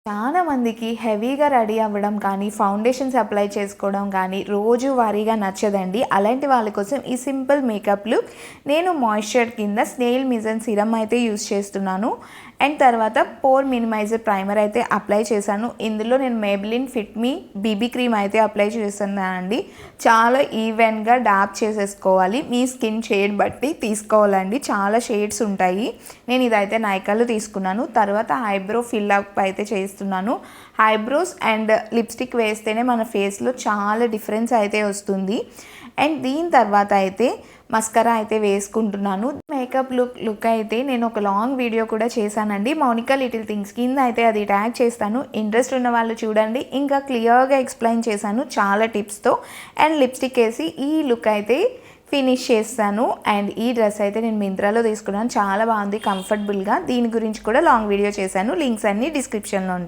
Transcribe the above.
చాలా మందికి హెవీగా రెడీ అవ్వడం కానీ, ఫౌండేషన్స్ అప్లై చేసుకోవడం కానీ రోజువారీగా నచ్చదండి. అలాంటి వాళ్ళ కోసం ఈ సింపుల్ మేకప్ లుక్. నేను మాయిశ్చర్ కింద స్నేల్ మిజన్ సిరమ్ అయితే యూస్ చేస్తున్నాను. అండ్ తర్వాత పోర్ మినిమైజర్ ప్రైమర్ అయితే అప్లై చేశాను. ఇందులో నేను మేబ్లిన్ ఫిట్ మీ బీబీ క్రీమ్ అయితే అప్లై చేస్తున్నానండి. చాలా ఈవెన్గా డాప్ చేసేసుకోవాలి. మీ స్కిన్ షేడ్ బట్టి తీసుకోవాలండి. చాలా షేడ్స్ ఉంటాయి. నేను ఇదైతే నైకాలో తీసుకున్నాను. తర్వాత ఐబ్రో ఫిల్ అప్ అయితే చేస్తున్నాను. ఐబ్రోస్ అండ్ లిప్స్టిక్ వేస్తేనే మన ఫేస్లో చాలా డిఫరెన్స్ అయితే వస్తుంది. అండ్ దీని తర్వాత అయితే మస్కరా అయితే వేసుకుంటున్నాను. మేకప్ లుక్ అయితే నేను ఒక లాంగ్ వీడియో కూడా చేశానండి. మౌనికా లిటిల్ థింగ్స్ కింద అయితే అది ట్యాగ్ చేస్తాను. ఇంట్రెస్ట్ ఉన్న వాళ్ళు చూడండి. ఇంకా క్లియర్గా ఎక్స్ప్లెయిన్ చేశాను చాలా టిప్స్తో. అండ్ లిప్స్టిక్ వేసి ఈ లుక్ అయితే ఫినిష్ చేస్తాను. అండ్ ఈ డ్రెస్ అయితే నేను మింత్రాలో తీసుకున్నాను. చాలా బాగుంది, కంఫర్టబుల్గా. దీని గురించి కూడా లాంగ్ వీడియో చేశాను. లింక్స్ అన్నీ డిస్క్రిప్షన్లో ఉంటాయి.